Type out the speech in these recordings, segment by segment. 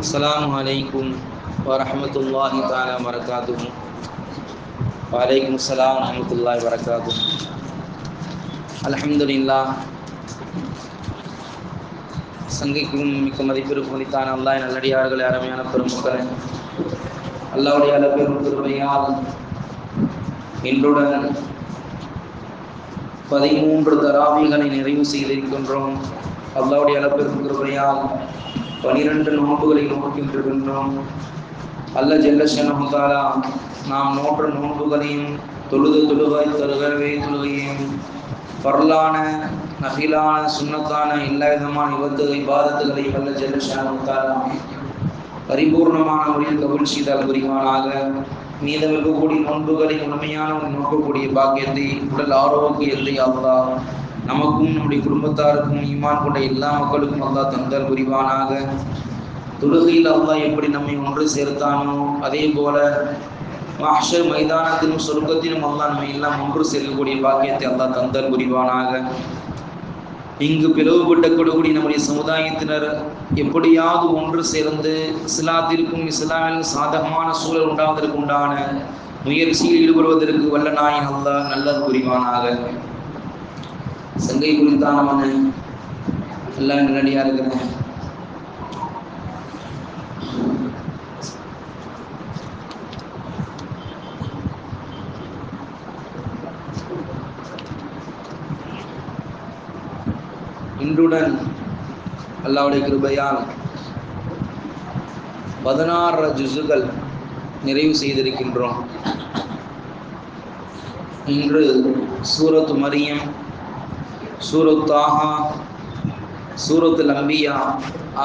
அஸ்ஸலாமு அலைக்கும் வரஹ்மத்துல்லாஹி தஆலா வபரகாத்துஹு. வலைக்கும் அஸ்ஸலாம் வரஹ்மத்துல்லாஹி வபரகாத்துஹு. அல்ஹம்துலில்லாஹ். சங்கைக்கும் மிக்க மதிப்பிற்கும் மதித்தான அல்லாஹ் நல்லடியார்களே, அருமையான பெருமக்களே, அல்லாஹ்வுடைய அளப்பெரும் கிருபையால் இன்றுடன் 13 தராவீகளை நிறைவு செய்திருக்கின்றோம். அல்லாஹ்வுடைய அளப்பெரும் கிருபையால் 12 நோன்புகளை நோக்கின்றிருக்கின்றோம். அல்லாஹ் ஜல்ல ஷஅனஹு தஆலா நாம் நோற்ற நோன்புகளையும் தொழுகையையும் பரலான நஃபிலான சுன்னத்தான எல்லா விதமான இபாதத்துகளையும் அல்லாஹ் ஜல்ல ஷஅனஹு தஆலா பரிபூர்ணமான முறையில் கபூல் செய்தால் புரிவானாக. மீதம் இருக்கக்கூடிய நோன்புகளை உண்மையான நோக்கக்கூடிய பாக்கியத்தை, உடல் ஆரோக்கியத்தை அல்லாஹ் நமக்கும் நம்முடைய குடும்பத்தாருக்கும் ஈமான் கொண்ட எல்லா மக்களுக்கும் அல்லாஹ் தந்தால் புரிவானாக. தொழுகையில் அல்லாஹ் எப்படி நம்மை ஒன்று சேர்த்தானோ அதே போல மஹ்ஷர் மைதானத்திலும் சொர்க்கத்திலும் அல்லாஹ் நம்மை எல்லாம் ஒன்று சேர்க்கக்கூடிய பாக்கியத்தை அல்லாஹ் தந்தால் புரிவானாக. இங்கு பிளவுபட்டக்கூடிய நம்முடைய சமுதாயத்தினர் எப்படியாவது ஒன்று சேர்ந்து இஸ்லாத்திற்கும் இஸ்லாமிலும் சாதகமான சூழல் உண்டாவதற்கு உண்டான முயற்சியில் ஈடுபடுவதற்கு வல்ல நாயன் அல்லாஹ் நல்லது புரிவானாக. சங்கை குறித்தானவன எல்லாம் நல்லடியா இருக்கிறேன். இன்றுடன் அல்லாஹ்வுடைய கிருபையால் 16 ஜுஸுகள் நிறைவு செய்திருக்கின்றோம். இன்று சூரத்து மரியம், சூரத் தாஹா, சூரத்துல் அம்பியா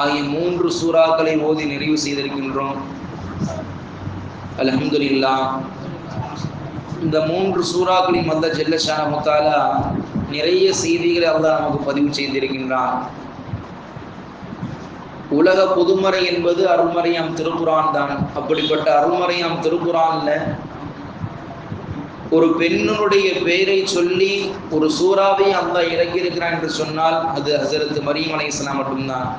ஆகிய 3 சூறாக்களை ஓதி நிறைவு செய்திருக்கின்றோம். அல்ஹம்துலில்லாஹ். இந்த 3 சூறாக்களையும் அல்லாஹ் ஜல்ல ஷஅனஹு தஆலா நிறைய செய்திகளை அல்லாஹ் நமக்கு பதிவு செய்திருக்கின்றான். உலக பொதுமறை என்பது அருள்மறையாம் திருக்குரான் தான். அப்படிப்பட்ட அருள்மறையாம் திருக்குரான்ல ஒரு பெண்ணுடைய பெயரை சொல்லி ஒரு சூறாவை அல்லாஹ் இறக்கியிருக்கிறான் என்று சொன்னால் அது ஹஸரத் மரியம் அலைஹிஸ்ஸலாம் மட்டும்தான்.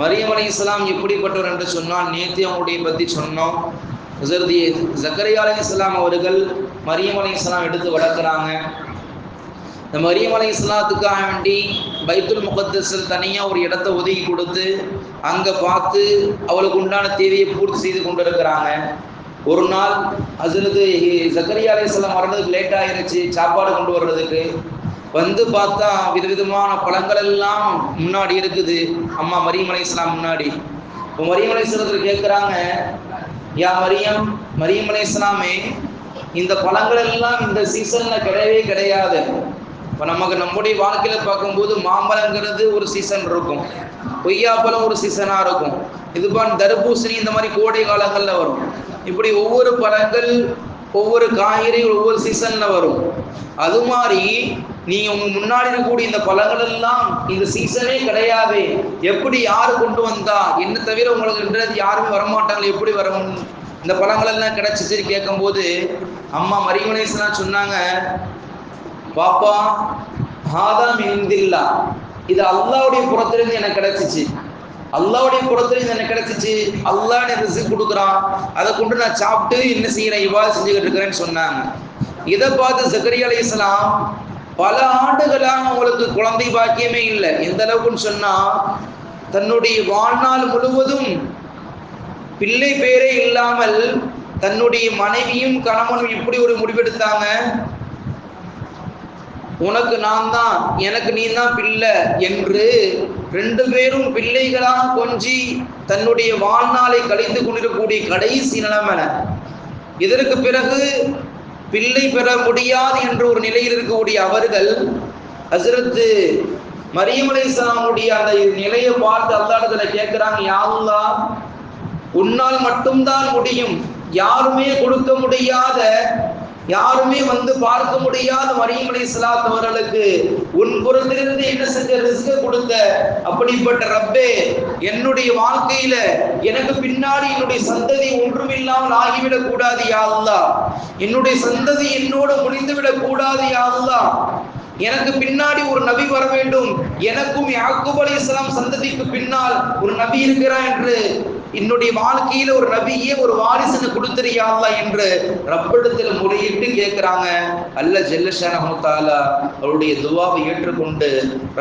மரியம் அலைஹிஸ்ஸலாம் எப்படிப்பட்டவர் என்று சொன்னால், நேற்று அவங்களுடைய பற்றி சொன்னோம். ஹஸரத் ஜக்கரியா அலைஹிஸ்ஸலாம் அவர்கள் மரியம் அலைஹிஸ்ஸலாம் எடுத்து வளர்க்குறாங்க. இந்த மரியம் அலைஹிஸ்ஸலாத்துக்காக வேண்டி பைத்துல் முகத்தஸில் தனியாக ஒரு இடத்த ஒதுக்கி கொடுத்து அங்கே பார்த்து அவளுக்கு உண்டான தேவையை பூர்த்தி செய்து கொண்டு இருக்கிறாங்க. ஒரு நாள் ஹஸரத் ஜக்கரியா அலைஹிஸ்ஸலாம் வர்றதுக்கு லேட் ஆகிருச்சு, சாப்பாடு கொண்டு வர்றதுக்கு. வந்து பார்த்தா விதவிதமான பழங்கள் எல்லாம் முன்னாடி இருக்குது அம்மா மரியம் அலைஹிஸ்ஸலாம் முன்னாடி. இப்போ மரியம் அலைஹிஸ்ஸலாத்துல கேட்குறாங்க, யா மரியம், மரியம் அலைஹிஸ்ஸலாமே, இந்த பழங்கள் எல்லாம் இந்த சீசனில் கிடையவே கிடையாது. இப்போ நம்முடைய வாழ்க்கையில் பார்க்கும்போது மாம்பழங்கிறது ஒரு சீசன் இருக்கும், கொய்யாப்பழம் ஒரு சீசனாக இருக்கும், இதுபான் தர்பூசணி இந்த மாதிரி கோடை காலங்களில் வரும். இப்படி ஒவ்வொரு பழங்கள் ஒவ்வொரு காய்கறிகள் ஒவ்வொரு சீசனில் வரும். அது மாதிரி நீங்கள் உங்கள் முன்னாடி இருக்கக்கூடிய இந்த பழங்கள் எல்லாம் இந்த சீசனே கிடையாது, எப்படி யார் கொண்டு வந்தா? என்ன தவிர உங்களுக்கு யாருமே வரமாட்டாங்க, எப்படி வர இந்த பழங்கள் எல்லாம் கிடைச்சிச்சு கேட்கும்போது அம்மா மரியம் அலைஹிஸ்ஸலாம் சொன்னாங்க, பாப்பா ஹாதா மின் இந்தில்லா, இது அல்லாஹ்வுடைய புறத்திலிருந்து எனக்கு கிடைச்சிச்சு, அல்லாஹ்வுடைய புறத்திலிருந்து எனக்கு கிடைச்சிச்சு, அல்லாஹ் எனக்கு ரிஸ்க் கொடுக்குறான், அதை கொண்டு நான் சாப்பிட்டு என்ன செய்யறேன், இவ்வாறு செஞ்சுக்கிட்டு இருக்கிறேன்னு சொன்னாங்க. இதை பார்த்து ஜக்கரியா அலைஹிஸ்ஸலாம் பல ஆண்டுகளாக அவங்களுக்கு குழந்தை பாக்கியமே இல்லை. எந்த அளவுக்குன்னு சொன்னா, தன்னுடைய வாழ்நாள் முழுவதும் பிள்ளை பேரே இல்லாமல் தன்னுடைய மனைவியும் கணவனும் இப்படி ஒரு முடிவெடுத்தாங்க, உனக்கு நான் தான், எனக்கு நீ தான் பிள்ளை என்று 2 பேரும் பிள்ளைகளாக கொஞ்சி தன்னுடைய வாழ்நாளை கழித்து கொண்டிருக்கக்கூடிய கடைசி நிலைமை. இதற்கு பிறகு பிள்ளை பெற முடியாது என்ற ஒரு நிலையில் இருக்கக்கூடிய அவர்கள் ஹஸரத் மரியம் அலைஹிஸ்ஸலாமுடைய அந்த நிலையை பார்த்து அல்லாஹ்விடத்துல கேட்குறாங்க, யா அல்லாஹ், உன்னால் மட்டும்தான் முடியும், யாருமே கொடுக்க முடியாத, யாருமே வந்து பார்க்க முடியாத மரியம் அலைஹிஸ்ஸலாம் அவர்களுக்கு உன் புறத்திலிருந்து என்ன செஞ்ச ரிஸ்க கொடுத்த அப்படிப்பட்ட ரப்பே, என்னுடைய வாழ்க்கையில எனக்கு பின்னாடி என்னுடைய சந்ததி ஒன்றுமில்லாமல் ஆகிவிடக் கூடாது யா அல்லாஹ், என்னுடைய சந்ததி என்னோடு முடிந்துவிடக் கூடாது யா அல்லாஹ், எனக்கு பின்னாடி ஒரு நபி வர வேண்டும், எனக்கும் யாக்கூப் அலைஹிஸ்ஸலாம் சந்ததிக்கு பின்னால் ஒரு நபி இருக்கிறான் என்று, என்னுடைய வாழ்க்கையில ஒரு நபியே ஒரு வாரிசுன்னு கொடுத்துறியா அல்லாஹ் என்று ரப்பிடத்தில் முறையிட்டு கேட்கிறாங்க. அல்லாஹ் ஜல்ல ஷானஹு தஆலா அவருடைய துஆவை ஏற்றுக்கொண்டு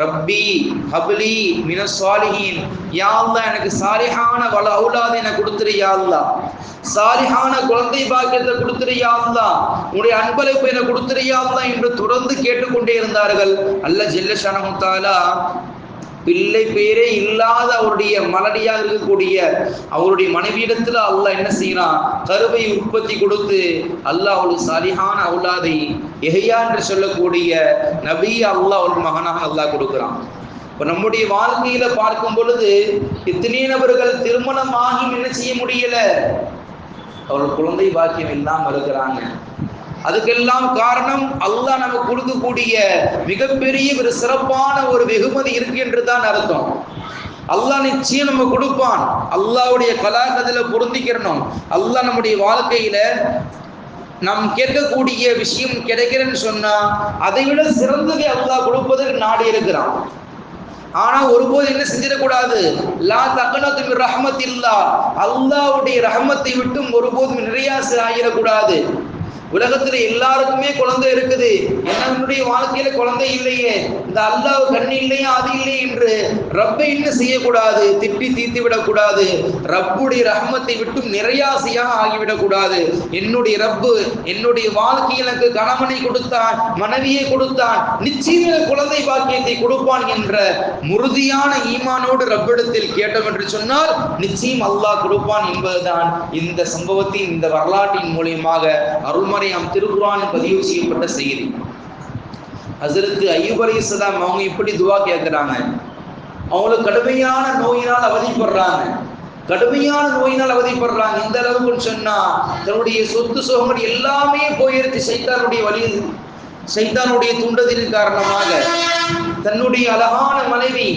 ரப்பி ஹப்லி மினஸ் சாலிஹீன், யா அல்லாஹ் எனக்கு சாலிஹான வல அவுலாதை எனக்கு கொடுத்துறியா அல்லாஹ், சாலிஹான குழந்தை பாக்கியத்தை கொடுத்துறியா அல்லாஹ், உன்னுடைய அன்பளிப்பை எனக்கு கொடுத்துறியா அல்லாஹ் என்று தொடர்ந்து கேட்டுக்கொண்டே இருந்தார்கள். அல்லாஹ் ஜல்ல ஷானஹு தஆலா பிள்ளை பேரே இல்லாத அவருடைய மலடியாக இருக்கக்கூடிய அவருடைய மனைவியிடத்துல அல்லாஹ் என்ன செய்யறான், கருவை உற்பத்தி கொடுத்து அல்லாஹ் அவளுக்கு சாலிஹான அவுலாதை யஹ்யா என்று சொல்லக்கூடிய நபி அல்லாஹ் ஒரு மகனாக அல்லாஹ் கொடுக்குறான். இப்ப நம்முடைய வாழ்க்கையில பார்க்கும் பொழுது எத்தனை நபர்கள் திருமணமாகி என்ன செய்ய முடியல, அவர்கள் குழந்தை பாக்கியம் இல்லாம இருக்கிறாங்க. அதுக்கெல்லாம் காரணம் அல்லாஹ் நமக்கு கொடுக்கக்கூடிய மிகப்பெரிய ஒரு சிறப்பான ஒரு வெகுமதி இருக்கு என்று தான் அர்த்தம். அல்லாஹ் நிச்சயம் நம்ம கொடுப்பான். அல்லாஹ்வுடைய கலாக்கத்துல பொருந்திக்கிறணும். அல்லாஹ் நம்முடைய வாழ்க்கையில நாம் கேட்கக்கூடிய விஷயம் கிடைக்கிறேன்னு சொன்னா அதை விட சிறந்ததை அல்லாஹ் கொடுப்பதற்கு நாடி இருக்கிறான். ஆனா ஒருபோது என்ன செஞ்சிடக்கூடாது, லா தக்னது மின் ரஹ்மத்தில்லாஹ், அல்லாஹ்வுடைய ரஹ்மத்தை விட்டும் ஒருபோதும் நிராசை ஆகிடக்கூடாது. உலகத்துல எல்லாருக்குமே குழந்தை இருக்குது, என்னுடைய வாழ்க்கையில குழந்தை இல்லையே, இந்த அல்லாஹ் கண்ணு இல்லையா அது இல்லை என்று ரப்பை என்ன செய்யக்கூடாது, திட்டி தீர்த்து விடக்கூடாது. ரப்புடைய ரஹ்மத்தை விட்டும் நிராசையாக ஆகிவிடக்கூடாது. என்னுடைய ரப்பு என்னுடைய வாழ்க்கையில் எனக்கு கணவனை கொடுத்தான், மனைவியை கொடுத்தான், நிச்சயம் குழந்தை பாக்கியத்தை கொடுப்பான் என்ற உறுதியான ஈமானோடு ரப்பிடத்தில் கேட்டோம் என்று சொன்னால் நிச்சயம் அல்லாஹ் கொடுப்பான் என்பதுதான் இந்த சம்பவத்தின் இந்த வரலாற்றின் மூலியமாக அருள்மறை திருக்குர்ஆனில் பதிவு செய்யப்பட்ட செய்தி. ஹஜ்ரத் அய்யூப் அலைஹிஸ்ஸலாம் அவங்க இப்படி துஆ கேட்கிறாங்க. அவங்களுக்கு கடுமையான நோயினால் அவதிப்படுறாங்க, கடுமையான நோயினால் அவதிப்படுறாங்க. இந்த அளவுக்கு சொன்னா தன்னுடைய சொத்து சுகங்கள் எல்லாமே போயிருச்சு. சைத்தானுடைய தூண்டுதலின் காரணமாக தன்னுடைய அழகான மனைவி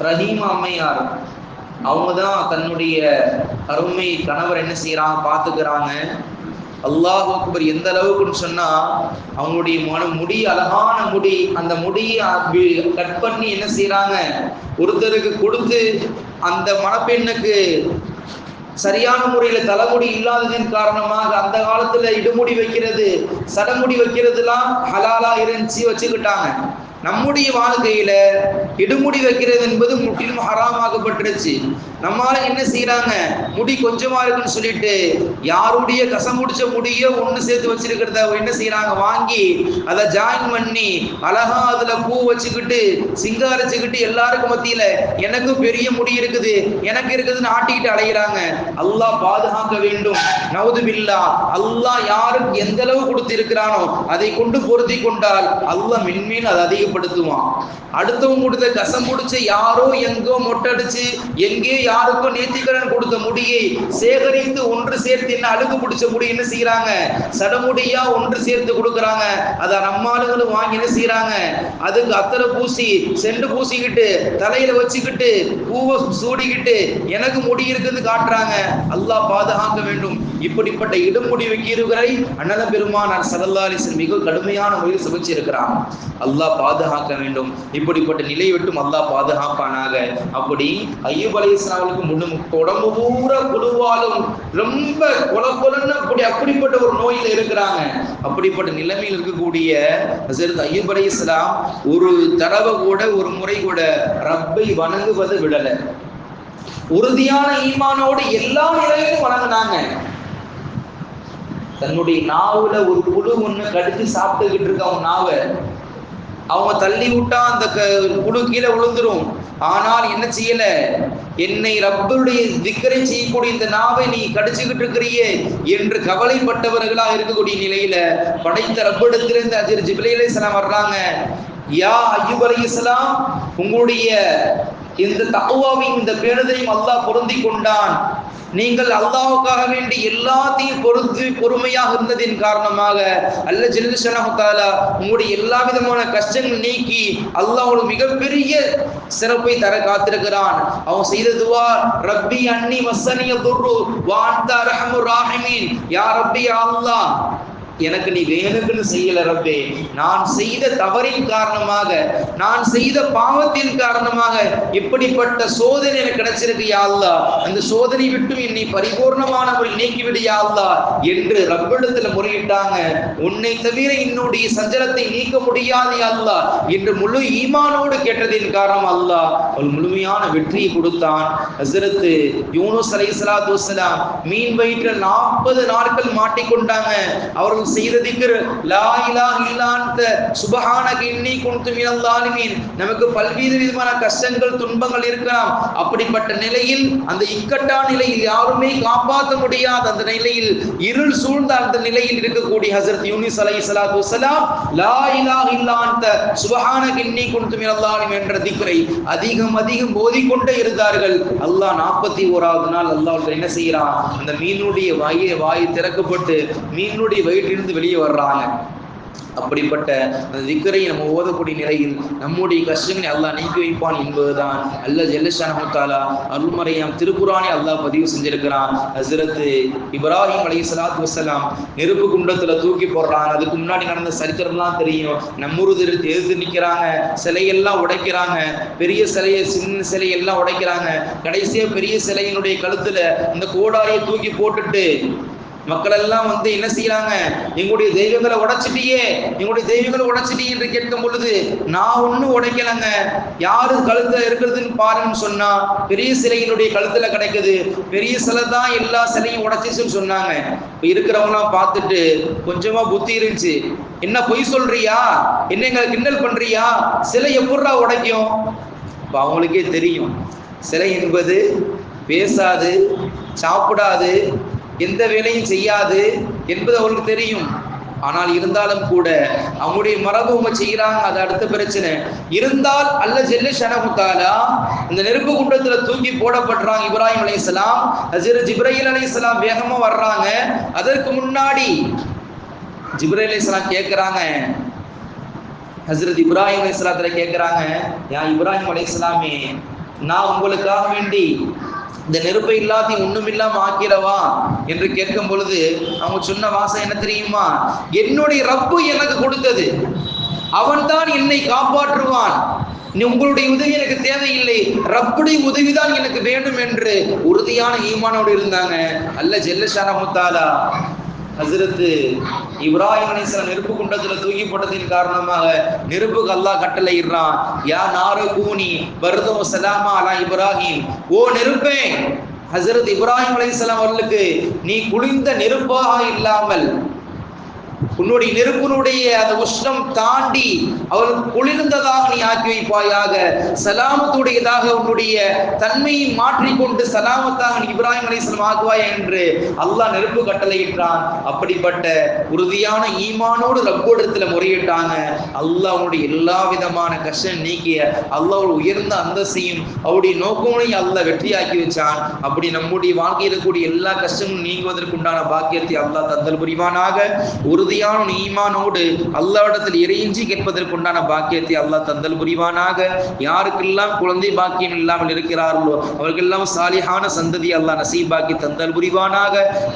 ரஹீமா அம்மையார் அவங்க தான் தன்னுடைய அருமை கணவர் என்ன செய்யறாங்க, பார்த்துக்கிறாங்க. அல்லாஹ் அக்பர். எந்த அளவுக்குன்னு சொன்னா அவங்களுடைய முடி அழகான முடி, அந்த முடியை கட் பண்ணி என்ன செய்யறாங்க, ஒருத்தருக்கு கொடுத்து அந்த மணப்பெண்ணுக்கு சரியான முறையில தலைமுடி இல்லாததின் காரணமாக அந்த காலத்துல இடுமுடி வைக்கிறது சடமுடி வைக்கிறதுலாம் ஹலாலா இருந்துச்சு, வச்சுக்கிட்டாங்க. நம்முடைய வாழ்க்கையில இடுமுடி வைக்கிறது என்பது முற்றிலும் ஹராமாகப்பட்டுருச்சு. நம்மால என்ன செய்யறாங்க, முடி கொஞ்சமா இருக்குன்னு சொல்லிட்டு யாருடைய கசம் முடிச்ச முடிய ஒண்ணு சேர்த்து வச்சிருக்கிறத என்ன செய்யறாங்க, வாங்கி அதை ஜாயின் பண்ணி அழகா அதுல பூ வச்சுக்கிட்டு சிங்காரிச்சுக்கிட்டு எல்லாருக்கும் மத்தியில எனக்கு பெரிய முடி இருக்குது எனக்கு இருக்குதுன்னு ஆட்டிக்கிட்டு அலைகிறாங்க. அல்லாஹ் பாதுகாக்க வேண்டும். நவுது பில்லா. அல்லாஹ் யாருக்கு எந்த அளவு கொடுத்து இருக்கிறானோ அதை கொண்டு பொருத்தி கொண்டால் அல்லாஹ் மென்மேல் அதை அதிகப்படுத்துவான். அடுத்தவங்க கொடுத்த கசம் முடிச்ச யாரோ எங்கோ மொட்டடிச்சு எங்கே யாருக்கோ நேர்த்திக்கடன் கொடுத்த முடியை சேகரித்து ஒன்று சேர்த்து என்ன அழுகு பிடிச்ச முடி என்ன செய்யறாங்க, சடமுடியா ஒன்று சேர்த்து கொடுக்குறாங்க. அதை நம்மாளுகளும் வாங்கி என்ன செய்யறாங்க, அதுக்கு அத்தரை பூசி செண்டு பூசிக்கிட்டு தலையில வச்சுக்கிட்டு பூவை சூடிக்கிட்டு எனக்கு முடி இருக்குன்னு காட்டுறாங்க. அல்லாஹ் பாதுகாக்க வேண்டும். இப்படிப்பட்ட இடுமுடி வைக்கிறவரை அண்ணல பெருமானார் ஸல்லல்லாஹு அலைஹி வஸல்லம் மிக கடுமையான முறையில் சுமச்சி இருக்கிறாங்க. அல்லாஹ் பாதுகாக்க வேண்டும். இப்படிப்பட்ட நிலை விட்டும் அல்லாஹ் பாதுகாப்பானாக. அப்படி அய்யூப் அலைஹிஸ்ஸலாமுக்கு உடம்பு பூரா குழுவாலும் ரொம்ப கொலன்னு அப்படிப்பட்ட ஒரு நோயில இருக்கிறாங்க. அப்படிப்பட்ட நிலைமையில் இருக்கக்கூடிய ஹஜ்ரத் அய்யூப் அலைஹிஸ்ஸலாம் ஒரு தடவை கூட ஒரு முறை கூட ரப்பை வணங்குவதை விடல. உறுதியான ஈமானோடு எல்லா நிலையிலும் வணங்கினாங்க. தன்னுடைய நாவுல ஒரு புழு ஒண்ணு கடிச்சு சாப்பிட்டுக்கிட்டு இருக்க அவங்க நாவை அவங்க தள்ளி விட்டா அந்த புழு கீழே விழுந்துரும். ஆனால் என்ன செய்யல, என்னை ரப்பருடைய திக்ரை செய்யக்கூடிய இந்த நாவை நீ கடிச்சுக்கிட்டு இருக்கிறியே என்று கவலைப்பட்டவர்களாக இருக்கக்கூடிய நிலையில படைத்த ரப்பிடத்திலிருந்து ஹஜ்ரத் ஜிப்ரீல் அலைஹிஸ்ஸலாம் வர்றாங்க. யா அய்யூப் அலைஹிஸ்ஸலாம், உங்களுடைய இந்த தக்வாவையும் இந்த பேணுதலையும் அல்லாஹ் பொருந்தி கொண்டான். நீங்கள் அல்லாஹ்வுக்காக வேண்டி எல்லாத்தையும் பொறுமையாக இருந்ததின் காரணமாக அல்லாஹ் ஜல்ல ஷஅனஹு தஆலா உங்களுடைய எல்லா விதமான கஷ்டங்கள் நீக்கி அல்லாஹ் ஒரு மிகப்பெரிய சிறப்பை தர காத்திருக்கிறான். அவன் செய்த துவா, ரப்பி அன்னி மஸ்ஸனிய துர்ரு வ அன்த அர்ஹமுர் ராஹிமீன். யா ரப்பி, யா அல்லாஹ், எனக்கு நீ வேணுக்குன்னு செய்யல ரப்பே, நான் செய்த தவறின் காரணமாக, நான் செய்த பாவத்தின் காரணமாக இப்படிப்பட்ட சோதனை எனக்கு கிடைச்சிருக்கு யா அல்லாஹ், அந்த சோதனை விட்டும் என்னை பரிபூர்ணமான முறையில் நீக்கிவிடு யா அல்லாஹ் என்று ரப்பிடத்துல முறையிட்டாங்க. உன்னை தவிர என்னுடைய சஞ்சலத்தை நீக்க முடியாது யா அல்லாஹ் என்று முழு ஈமானோடு கேட்டதின் காரணம் அல்லாஹ் அவள் முழுமையான வெற்றியை கொடுத்தான். ஹஸ்ரத் யூனுஸ் அலைஹிஸ்ஸலாத்து வஸ்ஸலாம் மீன் வயிற்றில் 40 நாட்கள் மாட்டிக்கொண்டாங்க. அவர்கள் செய்த திக்ர் லா இலாஹ இல்லா அன்த சுப்ஹானக இன்னி குன்து மினல் ஸாலிமீன். நமக்கு பல்வேறு விதமான கஷ்டங்கள் துன்பங்கள் இருக்கலாம். அப்படிப்பட்ட நிலையில், அந்த இக்கட்டான நிலையில், யாருமே காப்பாற்ற முடியாத அந்த நிலையில், இருள் சூழ்ந்த அந்த நிலையில் இருக்கக்கூடிய ஹஸ்ரத் யூனுஸ் அலைஹிஸ்ஸலாத்து வஸ்ஸலாம் லா இலாஹ இல்லா அன்த சுப்ஹானக இன்னி குன்து மினல் ஸாலிமீன் என்ற திக்ரை அதிகம் அதிகம் ஓதிக்கொண்டே இருந்தார்கள். அல்லாஹ் 41வது நாள் அல்லாஹ் என்ன செய்யறான், அந்த மீனுடைய வாய் திறக்கப்பட்டு மீனுடைய வயிற்றிலிருந்து வெளியே வர்றாங்க. அப்படிப்பட்ட அந்த திக்ரை நம்ம ஓதக்கூடிய நிலையில் நம்முடைய கஷ்டங்களை அல்லாஹ் நீக்கி வைப்பான் என்பதுதான் அல்லாஹ் ஜல்லஷானஹு தஆலா அருள்மறையாம் திருக்குர்ஆனை அல்லாஹ் பதிவு செஞ்சிருக்கிறான். ஹஸ்ரத் இப்ராஹிம் அலைஹிஸ்ஸலாத்து வஸ்ஸலாம் நெருப்பு குண்டத்துல தூக்கி போடுறாங்க. அதுக்கு முன்னாடி நடந்த சரித்திரம்லாம் தெரியும். நம்மூர் எதிர்த்து நிற்கிறாங்க, சிலையெல்லாம் உடைக்கிறாங்க, பெரிய சிலையை சின்ன சிலையெல்லாம் உடைக்கிறாங்க. கடைசியா பெரிய சிலையினுடைய கழுத்துல இந்த கோடாரியை தூக்கி போட்டுட்டு மக்கள் எல்லாம் என்ன செய்யறாங்க, எங்களுடைய தெய்வங்களை உடைச்சிட்டியே, எங்களுடைய தெய்வங்களை உடைச்சிட்டியே என்று கேட்கும் பொழுது, நான் ஒன்னும் உடைக்கலங்க, யாரு கழுத்துல இருக்கிறதுன்னு பாருன்னு சொன்னா பெரிய சிலையினுடைய கழுத்துல கிடைக்குது, பெரிய சிலை தான் எல்லா சிலையும் உடைச்சிச்சுன்னு சொன்னாங்க. இப்ப இருக்கிறவங்களாம் பார்த்துட்டு கொஞ்சமா புத்தி இருந்துச்சு, என்ன பொய் சொல்றியா, என்ன எங்களை கிண்டல் பண்றியா, சிலை எப்படிரா உடைக்கும்? இப்ப அவங்களுக்கே தெரியும் சிலை என்பது பேசாது, சாப்பிடாது, எந்த வேலையும் செய்யாது என்பது அவங்களுக்கு தெரியும். ஆனால் இருந்தாலும் கூட அவங்களுடைய மரபு அவங்க செய்யறாங்க, அது அடுத்த பிரச்சனை. இருந்தால் அல்லாஹ் ஜல்லஷானஹு தஆலா இந்த நெருப்பு குண்டத்துல தூக்கி போடப்படுறாங்க. இப்ராஹிம் அலைஹிஸ்ஸலாம், ஹஜ்ரத் ஜிப்ரீல் அலைஹிஸ்ஸலாம் வேகமா வர்றாங்க. அதற்கு முன்னாடி ஜிப்ரீல் அலைஹிஸ்ஸலாம் கேட்கிறாங்க, ஹஜ்ரத் இப்ராஹிம் அலைஹிஸ்ஸலாத்துல கேட்கிறாங்க, யா இப்ராஹிம் அலைஹிஸ்ஸலாமே, நான் உங்களுக்காக வேண்டி இந்த நெருப்பை எல்லாத்தையும் ஒண்ணுமில்லாம ஆக்கிறவா என்று கேட்கும் பொழுது அவங்க சொன்ன வாசம் என்ன தெரியுமா, என்னுடைய ரப்பு எனக்கு கொடுத்தது, அவன் தான் என்னை காப்பாற்றுவான், உங்களுடைய உதவி எனக்கு தேவையில்லை, ரப்புடைய உதவிதான் எனக்கு வேண்டும் என்று உறுதியான ஈமானோடு இருந்தாங்க. அல்லாஹ் ஜல்லஷானஹு தஆலா ஹஸ்ரத் இப்ராஹிம் அலைஹிஸ்ஸலாம் நெருப்பு குண்டத்துல தூக்கி போட்டதின் காரணமாக நெருப்புக்கு அல்லாஹ் கட்டளை இடுறான், யா நாரு கூனி பர்தோ சலாமா அலா இப்ராஹிம், ஓ நெருப்பே, ஹஸ்ரத் இப்ராஹிம் அலைஹிஸ்ஸலாம் அவர்களுக்கு நீ குளிர்ந்த நெருப்பாக இல்லாமல் உன்னுடைய நெருப்பினுடைய அந்த உஷ்ணம் தாண்டி அவர்கள் குளிர்ந்ததாக நீ ஆக்கி வைப்பாயாக, சலாமத்துடையதாக உன்னுடைய தன்மையை மாற்றிக்கொண்டு சலாமத்தாக நீ இப்ராஹிம் அலைஹிஸ்ஸலாம் ஆக்குவாய் என்று அல்லாஹ் நெருப்பு கட்டளையிட்டான். அப்படிப்பட்ட உறுதியான ஈமானோடு ரப்போடத்துல முறையிட்டாங்க. அல்லாஹ் அவனுடைய எல்லா விதமான கஷ்டம் நீக்கிய அல்லாஹ் உயர்ந்த அந்தஸ்தையும் அவருடைய நோக்கங்களையும் அல்லாஹ் வெற்றியாக்கி வச்சான். அப்படி நம்முடைய வாழ்க்கையில் இருக்கக்கூடிய எல்லா கஷ்டங்களும் நீங்குவதற்குண்டான பாக்கியத்தை அல்லாஹ் தந்தல் புரிவானாக. உறுதியான ஈமானோடு அல்லாஹ்விடத்தில் இறைஞ்சி கேட்பதற்குண்டான பாக்கியத்தை அல்லாஹ் தந்தல் புரிவானாக. யாருக்கெல்லாம் குழந்தை பாக்கியம் இல்லாமல் இருக்கிறார்களோ அவர்களெல்லாம் சாலிஹான சந்ததி அல்லாஹ் நசீபாக்கி தந்தல் புரிவானாக.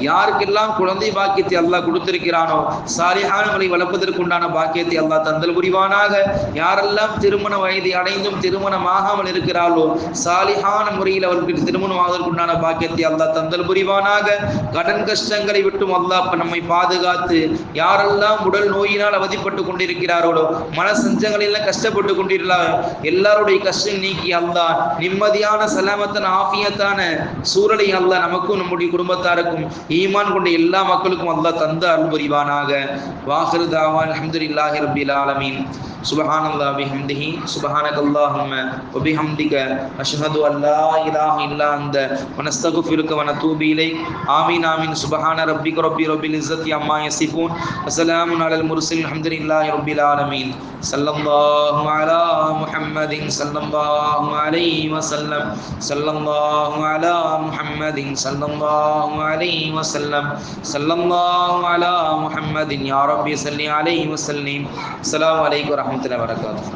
யாருக்கெல்லாம் குழந்தை பாக்கியத்தை அல்லாஹ் கொடுத்திருக்கிறானோ சாலிஹானங்களை வளர்ப்பதற்குண்டான பாக்கியத்தை அல்லாஹ் தந்தல் புரிவானாக. யாரெல்லாம் திருமண வயதை அடைந்தும் திருமணமாகாமல் இருக்கிறார்களோ சாலிஹான முறையில் அவர்களுக்கு திருமணம் ஆவதற்குண்டான பாக்கியத்தை அல்லாஹ் தந்தல் புரிவானாக. கடன் கஷ்டங்களை விட்டும் அல்லாஹ் நம்மை பாதுகாத்து, யாரெல்லாம் உடல் நோயினால் அவதிப்பட்டு கொண்டிருக்கிறார்களோ மன சஞ்சங்களில் கஷ்டப்பட்டு கொண்டிருக்கிறார் எல்லாருடைய கஷ்டம் நீக்கி அல்லாஹ் நிம்மதியான சலாமத்தான ஆஃபியத்தான சூழலை அல்லாஹ் நமக்கும் நம்முடைய குடும்பத்தாருக்கும் ஈமான் கொண்ட எல்லா மக்களுக்கும் அல்லாஹ் தந்த அருள் புரிவானாக. வாஹிரு தாவான் அல்ஹம்துலில்லாஹி ரப்பில் ஆலமீன். சுப்ஹானல்லாஹி பிஹம்திஹி சுப்ஹானக்கல்லாஹும்ம வ பிஹம்திக அஷ்ஹது அன் லா இலாஹ இல்லா அன்த வ நஸ்தக்ஃபிருக வ நதூபு இலைக். ஆமீன் ஆமீன். சுப்ஹான ரப்பிக ரப்பில் இஸ்ஸத்தி அம்மா யசிஃபூன் வ ஸலாமுன் அலல் முர்ஸலீன் அல்ஹம்துலில்லாஹி ரப்பில் ஆலமீன். ஸல்லல்லாஹு அலா முஹம்மதின் ஸல்லல்லாஹு அலைஹி வஸல்லம். ஸல்லல்லாஹு அலா முஹம்மதின் ஸல்லல்லாஹு அலைஹி வஸல்லம். ஸல்லல்லாஹு அலா முஹம்மதின் யா ரப்பி ஸல்லி அலைஹி வஸல்லிம். அஸ்ஸலாமு அலைக்கும் வரஹ்மத்துல்லாஹி வபரகாத்துஹு.